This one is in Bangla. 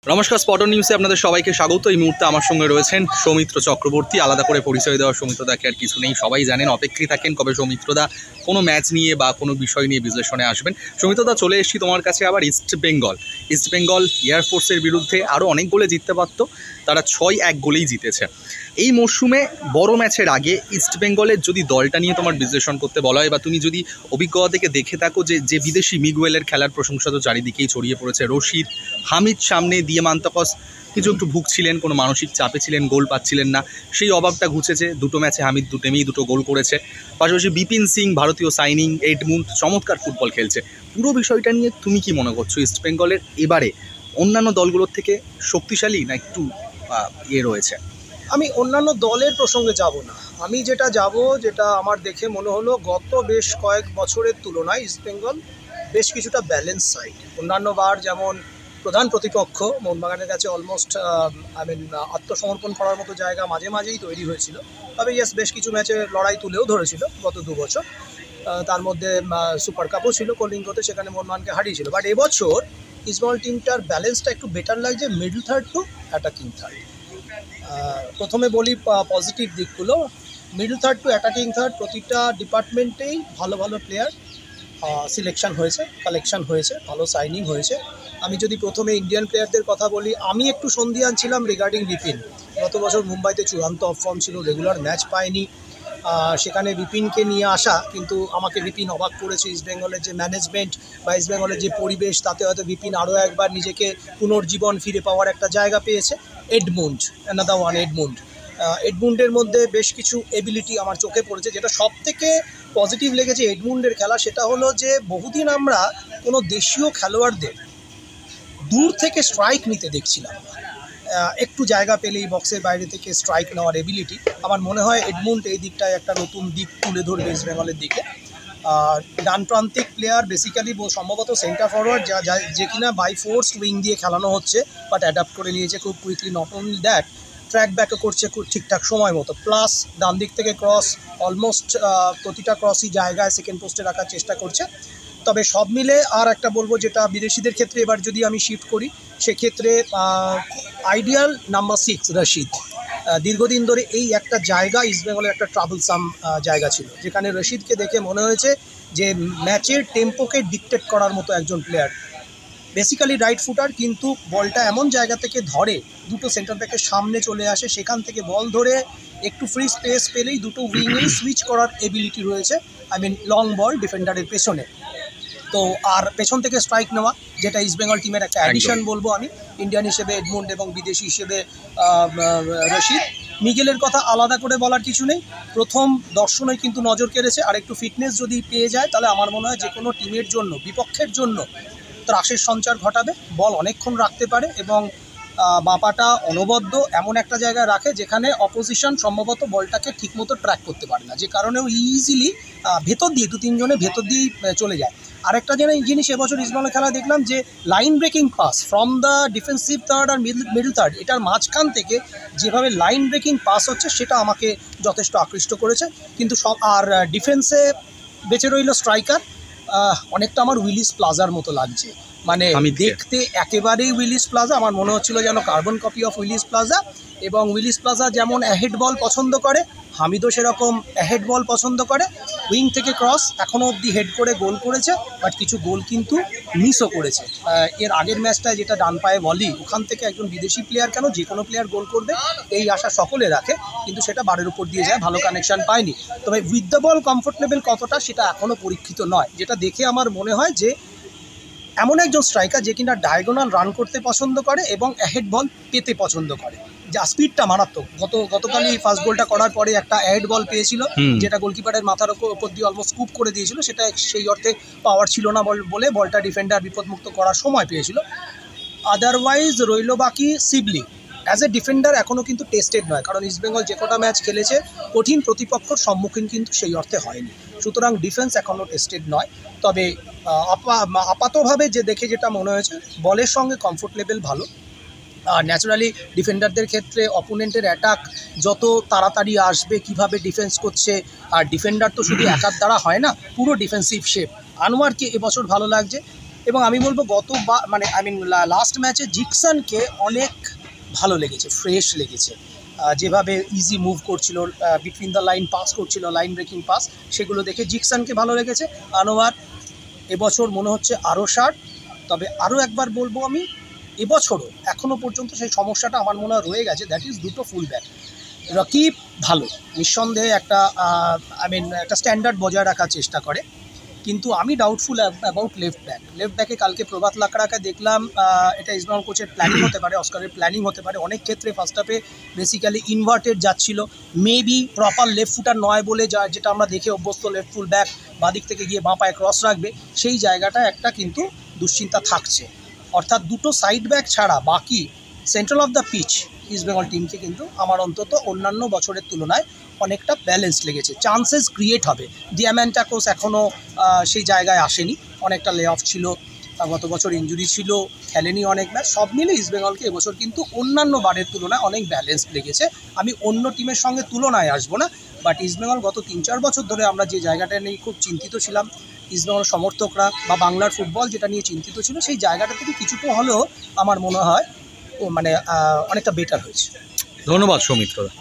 নমস্কার, স্পটন নিউজে আপনাদের সবাইকে স্বাগত। এই মুহূর্তে আমার সঙ্গে রয়েছেন সৌমিত্র চক্রবর্তী। আলাদা করে পরিচয় দেওয়া সৌমিত্রদাকে আর কিছু নেই, সবাই জানেন। অপেক্ষায় থাকেন কবে সৌমিত্রদা কোনো ম্যাচ নিয়ে বা কোনো বিষয় নিয়ে বিশ্লেষণে আসবেন। সৌমিত্রদা, চলে এসেছি তোমার কাছে আবার। ইস্টবেঙ্গল এয়ারফোর্সের বিরুদ্ধে আরও অনেক গোলে জিততে পারত, তারা 6-1 গোলেই জিতেছে। এই মরশুমে বড় ম্যাচের আগে ইস্টবেঙ্গলের যদি দলটা নিয়ে তোমার বিশ্লেষণ করতে বলা হয় বা তুমি যদি অভিজ্ঞতা থেকে দেখে থাকো যে বিদেশি মিগুয়েলের খেলার প্রশংসা তো চারিদিকেই ছড়িয়ে পড়েছে। রশিদ, হামিদ সামনে দিয়ে মান্তাকস কিছু একটু ভুগছিলেন, কোনো মানসিক চাপে ছিলেন, গোল পাচ্ছিলেন না, সেই অভাবটা ঘুচেছে। দুটো ম্যাচে হামিদ দুটো গোল করেছে। পাশাপাশি বিপিন সিং ভারতীয় সাইনিং, এডমুন্ড চমৎকার ফুটবল খেলছে। পুরো বিষয়টা নিয়ে তুমি কি মনে করছো? ইস্টবেঙ্গলের এবারে অন্যান্য দলগুলোর থেকে শক্তিশালী না একটু রয়েছে? আমি অন্যান্য দলের প্রসঙ্গে যাব না, আমি যেটা আমার দেখে মনে হলো গত বেশ কয়েক বছরের তুলনায় ইস্টবেঙ্গল বেশ কিছুটা ব্যালেন্স সাইড। অন্যান্য বার যেমন প্রধান প্রতিপক্ষ মোহনবাগানের কাছে অলমোস্ট আত্মসমর্পণ করার মতো জায়গা মাঝে মাঝেই তৈরি হয়েছিল, তবে বেশ কিছু ম্যাচে লড়াই তুলেও ধরেছিল গত 2 বছর। তার মধ্যে সুপার কাপও ছিল কলিঙ্গতে, সেখানে মোহনবাগানকে হারিয়েছিল। বাট এবছর ইস্টবেঙ্গল টিমটার ব্যালেন্সটা একটু বেটার লাগছে, middle third to attacking third. প্রথমে বলি পজিটিভ দিকগুলো। Middle third to attacking third প্রতিটা ডিপার্টমেন্টেই ভালো ভালো প্লেয়ার সিলেকশন হয়েছে, কালেকশন হয়েছে, ভালো সাইনিং হয়েছে। আমি যদি প্রথমে ইন্ডিয়ান প্লেয়ারদের কথা বলি, আমি একটু সন্দিহান ছিলাম রিগার্ডিং বিপিন। গত বছর মুম্বাইতে চূড়ান্ত অফ ফর্ম ছিল, রেগুলার ম্যাচ পায়নি। সেখানে বিপিনকে নিয়ে আসা, কিন্তু আমাকে বিপিন অবাক করেছে। ইস্টবেঙ্গলের যে ম্যানেজমেন্ট বা ইস্টবেঙ্গলের যে পরিবেশ, তাতে হয়তো বিপিন আরও একবার নিজেকে পুনর্জীবন ফিরে পাওয়ার একটা জায়গা পেয়েছে। এডমুন্ডের মধ্যে বেশ কিছু এবিলিটি আমার চোখে পড়েছে। যেটা সব থেকে পজিটিভ লেগেছে এডমুন্ডের খেলা, সেটা হলো যে বহুদিন আমরা কোনো দেশীয় খেলোয়াড়দের দূর থেকে স্ট্রাইক নিতে দেখছিলাম। একটু জায়গা পেলেই বক্সের বাইরে থেকে স্ট্রাইক নেওয়ার এবিলিটি, আমার মনে হয় এডমুন্ড এই দিকটায় একটা নতুন দিক তুলে ধরবে ইস্টবেঙ্গলের দিকে। ডান প্রান্তিক প্লেয়ার, বেসিক্যালি সম্ভবত সেন্টার ফরওয়ার্ড, যে কিনা বাই ফোর্স উইং দিয়ে খেলানো হচ্ছে, বাট অ্যাডাপ্ট করে নিয়েছে খুব quickly. Not only that, track ব্যাকও করছে খুব ঠিকঠাক সময় মতো। প্লাস ডান দিক থেকে ক্রস, অলমোস্ট প্রতিটা ক্রসই জায়গায় সেকেন্ড পোস্টে রাখার চেষ্টা করছে। তবে সব মিলে আর একটা বলবো, যেটা বিদেশিদের ক্ষেত্রে এবার যদি আমি শিফট করি, সেক্ষেত্রে আইডিয়াল নাম্বার 6 রশিদ। দীর্ঘদিন ধরে এই একটা জায়গা ইস্টবেঙ্গলের একটা ট্রাবলসাম জায়গা ছিল, যেখানে রশিদকে দেখে মনে হয়েছে যে ম্যাচের টেম্পোকে ডিকটেট করার মতো একজন প্লেয়ার। বেসিক্যালি রাইট ফুটার, কিন্তু বলটা এমন জায়গা থেকে ধরে, দুটো সেন্টার ব্যাকের সামনে চলে আসে, সেখান থেকে বল ধরে একটু ফ্রি স্পেস পেলেই দুটো উইংয়েই সুইচ করার এবিলিটি রয়েছে। লং বল ডিফেন্ডারের পেছনে, তো আর পেছন থেকে স্ট্রাইক নেওয়া, যেটা ইস্টবেঙ্গল টিমের একটা অ্যাডিশন বলবো আমি। ইন্ডিয়ান হিসেবে এডমুন্ড এবং বিদেশি হিসেবে রশিদ। মিগেলের কথা আলাদা করে বলার কিছু নেই, প্রথম দর্শনেই কিন্তু নজর কেড়েছে। আর একটু ফিটনেস যদি পেয়ে যায়, তাহলে আমার মনে হয় যে কোনো টিমের জন্য, বিপক্ষের জন্য ত্রাসের সঞ্চার ঘটাবে। বল অনেকক্ষণ রাখতে পারে এবং বাপাটা অনবদ্য এমন একটা জায়গায় রাখে যেখানে অপোজিশন সম্ভবত বলটাকে ঠিকমতো ট্র্যাক করতে পারে না, যে কারণেও ইজিলি ভেতর দিয়ে 2-3 জনে ভেতর দিয়েই চলে যায়। আরেকটা জিনিস এবছর ইস্টবেঙ্গলের খেলা দেখলাম, যে line breaking pass from the defensive third আর মিডল থার্ড, এটার মাঝখান থেকে যেভাবে লাইন ব্রেকিং পাস হচ্ছে, সেটা আমাকে যথেষ্ট আকৃষ্ট করেছে। কিন্তু আর ডিফেন্সে বেঁচে রইল স্ট্রাইকার, অনেকটা আমার উইলিস প্লাজার মতো লাগছে। মানে দেখতে একেবারেই উইলিস প্লাজা, আমার মনে হচ্ছিল যেন carbon copy of Willis plaza. এবং উইলিস প্লাজা যেমন অ্যাহেড বল পছন্দ করে, হামিদও সেরকম অ্যাহেড বল পছন্দ করে। উইং থেকে ক্রস এখনও অবধি হেড করে গোল করেছে, বাট কিছু গোল কিন্তু মিসও করেছে। এর আগের ম্যাচটায় যেটা ডান পায়ে ভলি, ওখান থেকে একজন বিদেশি প্লেয়ার কেন, যে কোনো প্লেয়ার গোল করবে এই আশা সকলে রাখে, কিন্তু সেটা বারের উপর দিয়ে যায়, ভালো কানেকশান পায়নি। তবে with the ball comfort level কতটা, সেটা এখনও পরীক্ষিত নয়। যেটা দেখে আমার মনে হয় যে এমন একজন স্ট্রাইকার যে কিনা ডায়াগোনাল রান করতে পছন্দ করে এবং অ্যাহেড বল পেতে পছন্দ করে, যা স্পিডটা মারাত্মক। গতকালই ফার্স্ট গোলটা করার পরে একটা অ্যাহেড বল পেয়েছিল, যেটা গোলকিপারের মাথার ওপর দিয়ে অলমোস্ট স্কুপ করে দিয়েছিল। সেটা সেই অর্থে পাওয়ার ছিল না বলে বলটা ডিফেন্ডার বিপদমুক্ত করার সময় পেয়েছিল। আদারওয়াইজ রইল বাকি সিবলি। অ্যাজ এ ডিফেন্ডার এখনও কিন্তু টেস্টেড নয়, কারণ ইস্টবেঙ্গল যে কটা ম্যাচ খেলেছে কঠিন প্রতিপক্ষর সম্মুখীন কিন্তু সেই অর্থে হয়নি, সুতরাং ডিফেন্স এখনও টেস্টেড নয়। তবে আপাতভাবে যেটা মনে হয়েছে, বলের সঙ্গে কমফোর্ট লেভেল ভালো। আর ন্যাচারালি ডিফেন্ডারদের ক্ষেত্রে অপোনেন্টের অ্যাটাক যত তাড়াতাড়ি আসবে, কিভাবে ডিফেন্স করছে, আর ডিফেন্ডার তো শুধু একার দ্বারা হয় না, পুরো ডিফেন্সিভ শেপ। আনোয়ারকে এবছর ভালো লাগছে, এবং আমি বলবো মানে লাস্ট ম্যাচে জিকসনকে অনেক ভালো লেগেছে, ফ্রেশ লেগেছে। যেভাবে ইজি মুভ করছিল, বিটুইন দ্য লাইন পাস করছিল, লাইন ব্রেকিং পাস, সেগুলো দেখে জিকসনকে ভালো লেগেছে। আনোয়ার এবছর মনে হচ্ছে আরও শার্প। তবে আরও একবার বলবো আমি, এবছরও এখনও পর্যন্ত সেই সমস্যাটা আমার মনে হয় রয়ে গেছে, দ্যাট ইজ দুটো ফুল ব্যাক। রকিব ভালো, নিঃসন্দেহে একটা একটা স্ট্যান্ডার্ড বজায় রাখার চেষ্টা করে, কিন্তু আমি ডাউটফুল অ্যাবাউট লেফট ব্যাকে কালকে প্রভাত লাকড়াকে দেখলাম। এটা ইসমাইল কোচের প্ল্যানিং হতে পারে, অস্কারের প্ল্যানিং হতে পারে। অনেক ক্ষেত্রে ফার্স্ট হাফে বেসিক্যালি ইনভার্টেড যাচ্ছিল, মেবি প্রপার লেফট ফুটার নয় বলে, যেটা আমরা দেখে অভ্যস্ত, লেফট ফুল ব্যাক বাদিক থেকে গিয়ে বাঁ পায়ে ক্রস রাখবে, সেই জায়গাটা একটা কিন্তু দুশ্চিন্তা থাকছে। অর্থাৎ দুটো সাইড ব্যাক ছাড়া বাকি central of the pitch East Bengal টিমকে কিন্তু আমার অন্তত অন্যান্য বছরের তুলনায় অনেকটা ব্যালেন্স লেগেছে। চান্সেস ক্রিয়েট হবে। ডিয়াম্যান্টাকোস এখনও সেই জায়গায় আসেনি, অনেকটা লে অফ ছিল, গত বছর ইনজুরি ছিল, খেলেনি অনেক ম্যাচ। সব মিলে ইস্টবেঙ্গলকে এবছর কিন্তু অন্যান্য বারের তুলনায় অনেক ব্যালেন্স লেগেছে। আমি অন্য টিমের সঙ্গে তুলনায় আসবো না, বাট ইস্টবেঙ্গল গত 3-4 বছর ধরে আমরা যে জায়গাটা নিয়ে খুব চিন্তিত ছিলাম, ইস্টবেঙ্গল সমর্থকরা বা বাংলার ফুটবল যেটা নিয়ে চিন্তিত ছিল, সেই জায়গাটা থেকে কিছুটা হলেও আমার মনে হয় মানে অনেকটা বেটার হয়েছে। ধন্যবাদ সৌমিত্রদা।